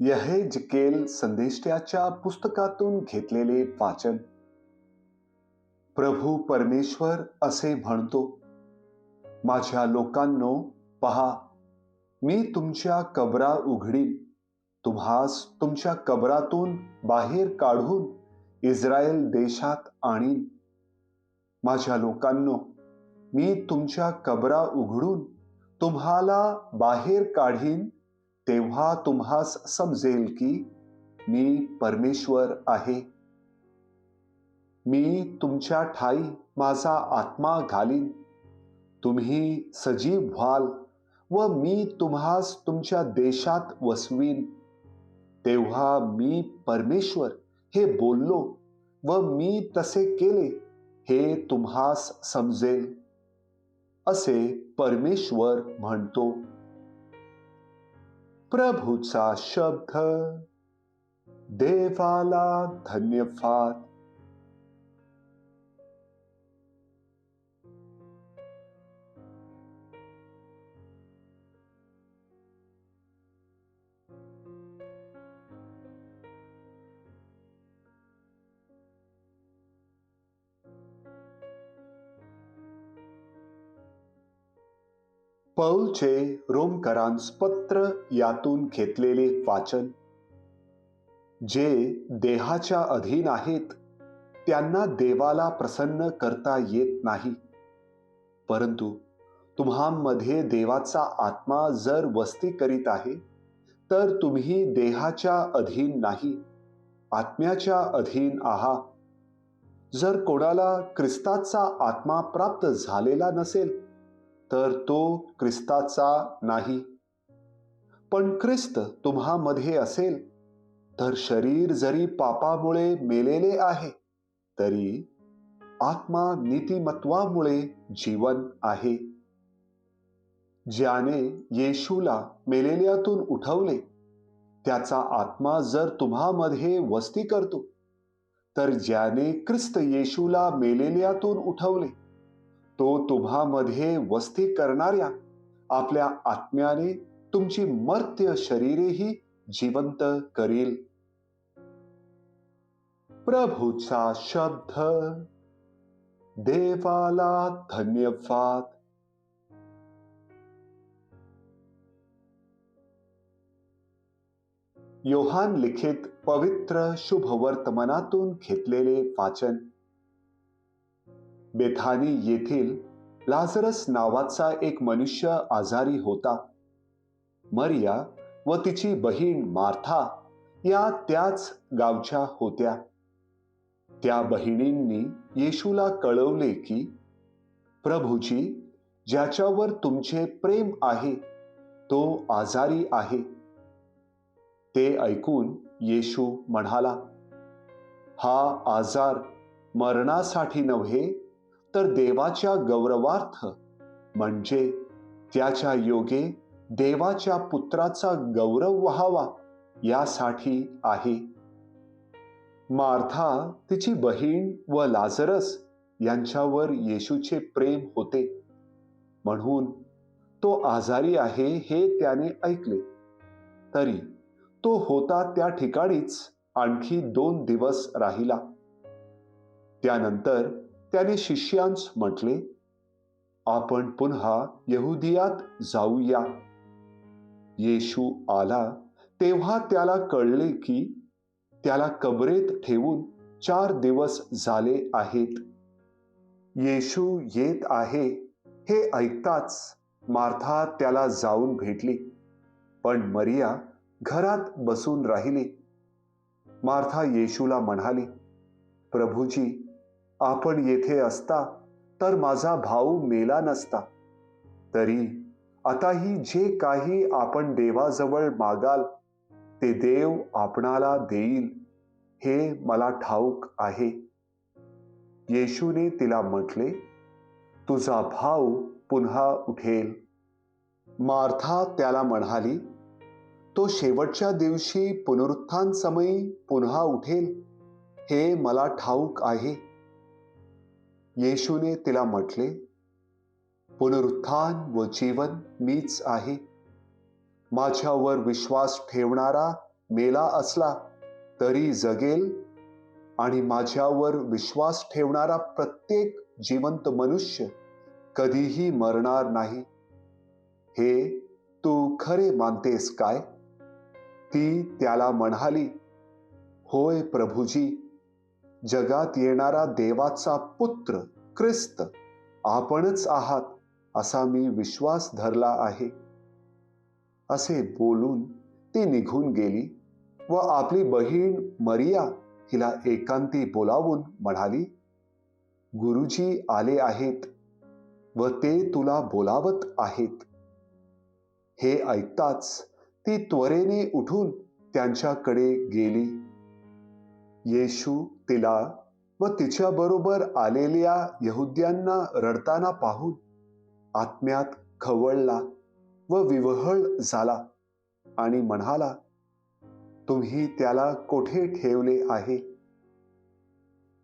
यहेजकेल संदेष्ट्याच्या पुस्तकातून घेतलेले वाचन. प्रभू परमेश्वर असे म्हणतो, माझ्या लोकांनो, पहा, मी तुमच्या कबरा उघडीन, तुम्हास तुमच्या कबरातून बाहेर काढून इस्रायल देशात आणीन. माझ्या लोकांनो, मी तुमच्या कबरा उघडून तुम्हाला बाहेर काढीन, तेव्हा तुम्हास समजेल की मी परमेश्वर आहे. मी तुमच्या ठाई माझा आत्मा घालीन, तुम्ही सजीव व्हाल व मी तुम्हास तुमच्या देशात वसवीन. तेव्हा मी परमेश्वर हे बोललो व मी तसे केले हे तुम्हास समजेल, असे परमेश्वर म्हणतो. प्रभूचा शब्द. देवाला धन्यवाद. पौलचे रोमकरांस पत्र यातून घेतलेले वाचन. जे देहाच्या अधीन आहेत त्यांना देवाला प्रसन्न करता येत नाही, परंतु तुम्हामध्ये देवाचा आत्मा जर वस्ती करीत आहे तर तुम्ही देहाच्या अधीन नाही, आत्म्याच्या अधीन आहात. जर कोणाला ख्रिस्ताचा आत्मा प्राप्त झालेला नसेल तर तो ख्रिस्ताचा नाही. पण ख्रिस्त तुम्हामध्ये असेल तर शरीर जरी पापामुळे मेलेले आहे तरी आत्मा नीतिमत्वामुळे जीवन आहे. ज्याने येशूला मेलेल्यातून उठवले त्याचा आत्मा जर तुम्हामध्ये वस्ती करतो, तर ज्याने ख्रिस्त येशूला मेलेल्यातून उठवले तो तुम्हामध्ये वस्ती करणाऱ्या आपल्या आत्म्याने तुमची मर्त्य शरीरेही जिवंत करील. प्रभूचा शब्द. देवाला धन्यवाद. योहान लिखित पवित्र शुभवर्तमानातून घेतलेले वाचन. बेथानी येथील लाजरस नावाचा एक मनुष्य आजारी होता. मरिया व तिची बहीण मार्था या त्याच गावच्या होत्या. त्या बहिणींनी येशूला कळवले की प्रभूजी, ज्याच्यावर तुमचे प्रेम आहे तो आजारी आहे. ते ऐकून येशू म्हणाला, हा आजार मरणासाठी नव्हे तर देवाच्या गौरवार्थ, म्हणजे त्याच्या योगे देवाच्या पुत्राचा गौरव व्हावा यासाठी आहे. मार्था, तिची बहीण व लाजरस यांच्यावर येशूचे प्रेम होते, म्हणून तो आजारी आहे हे त्याने ऐकले. तरी तो होता त्या ठिकाणीच आणखी 2 दिवस राहिला. त्यानंतर त्याने शिष्यांस म्हटले, आपण पुन्हा यहुदियात जाऊया. येशू आला तेव्हा त्याला कळले की त्याला कबरेत ठेवून 4 दिवस झाले आहेत. येशू येत आहे हे ऐकताच मार्था त्याला जाऊन भेटली, पण मरिया घरात बसून राहिली. मार्था येशूला म्हणाली, प्रभूजी, आपण येथे असता तर माझा भाऊ मेला नसता. तरी आताही जे काही आपण देवाजवळ मागाल ते देव आपणाला देईल हे मला ठाऊक आहे. येशूने तिला म्हटले, तुझा भाऊ पुन्हा उठेल. मार्था त्याला म्हणाली, तो शेवटच्या दिवशी पुनरुत्थान समयी पुन्हा उठेल हे मला ठाऊक आहे. येशूने तिला म्हटले, पुनरुत्थान व जीवन मीच आहे. माझ्यावर विश्वास ठेवणारा मेला असला तरी जगेल आणि माझ्यावर विश्वास ठेवणारा प्रत्येक जिवंत मनुष्य कधीही मरणार नाही. हे तू खरे मानतेस काय? ती त्याला म्हणाली, होय प्रभूजी, जगात येणारा देवाचा पुत्र ख्रिस्त आपणच आहात असा मी विश्वास धरला आहे. असे बोलून ती निघून गेली व आपली बहीण मरिया हिला एकांती बोलावून म्हणाली, गुरुजी आले आहेत व ते तुला बोलावत आहेत. हे ऐकताच ती त्वरेने उठून त्यांच्याकडे गेली. येशू तिला व तिच्याबरोबर आलेल्या यहुद्यांना रडताना पाहून आत्म्यात खवळला व विव्हळ झाला आणि म्हणाला, तुम्ही त्याला कोठे ठेवले आहे?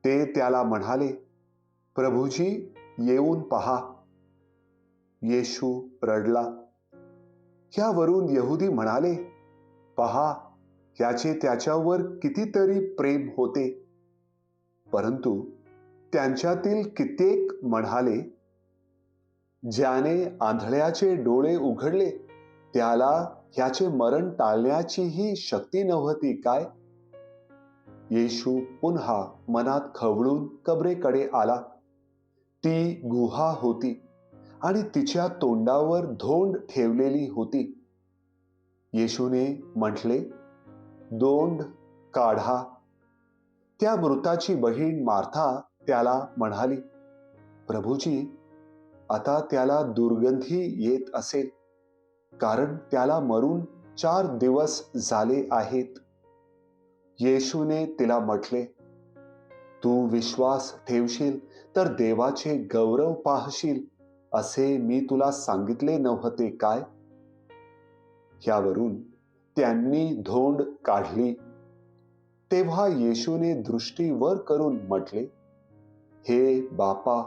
ते त्याला म्हणाले, प्रभूजी, येऊन पहा. येशू रडला. ह्यावरून यहुदी म्हणाले, पहा, ह्याचे त्याच्यावर कितीतरी प्रेम होते. परंतु त्यांच्यातील कित्येक म्हणाले, ज्याने आंधळ्याचे डोळे उघडले त्याला ह्याचे मरण टाळण्याचीही शक्ती नव्हती काय? येशू पुन्हा मनात खवळून कबरेकडे आला. ती गुहा होती आणि तिच्या तोंडावर धोंड ठेवलेली होती. येशूने म्हटले, दोंड काढा. त्या मृताची बहीण मार्था त्याला म्हणाली, प्रभूजी, आता त्याला दुर्गंधी येत असेल, कारण त्याला मरून 4 दिवस झाले आहेत. येशूने तिला म्हटले, तू विश्वास ठेवशील तर देवाचे गौरव पाहशील असे मी तुला सांगितले नव्हते काय? ह्यावरून त्यांनी धोंड काढली. तेव्हा येशूने दृष्टी वर करून म्हटले, हे बापा,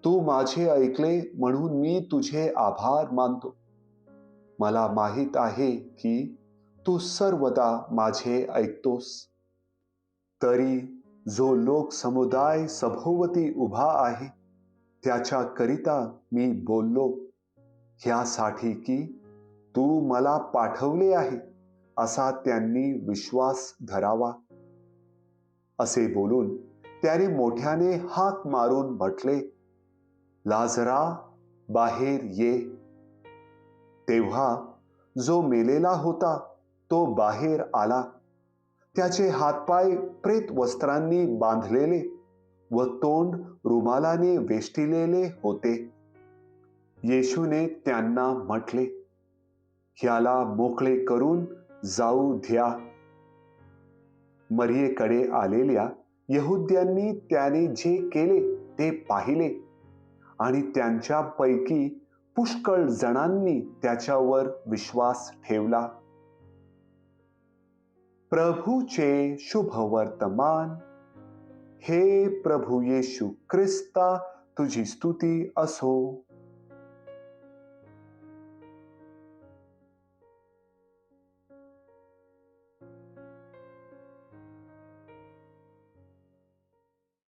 तू माझे ऐकले म्हणून मी तुझे आभार मानतो. मला माहीत आहे की तू सर्वदा माझे ऐकतोस. तरी जो लोक समुदाय सभोवती उभा आहे त्याच्याकरिता मी बोललो, ह्यासाठी की तू मला पाठवले आहे असा त्यांनी विश्वास धरावा. असे बोलून त्याने मोठ्याने हाक मारून म्हटले, लाजरा, बाहेर ये. तेव्हा जो मेलेला होता तो बाहेर आला. त्याचे हातपाय प्रेत वस्त्रांनी बांधलेले व तोंड रुमालाने वेष्टिलेले होते. येशूने त्यांना म्हटले, ह्याला मोकळे करून जाऊ द्या. मरियेकडे आलेल्या यहुद्यांनी त्याने जे केले ते पाहिले आणि त्यांच्यापैकी पुष्कळ जणांनी त्याच्यावर विश्वास ठेवला. प्रभूचे शुभ वर्तमान. हे प्रभू येशू ख्रिस्ता, तुझी स्तुती असो.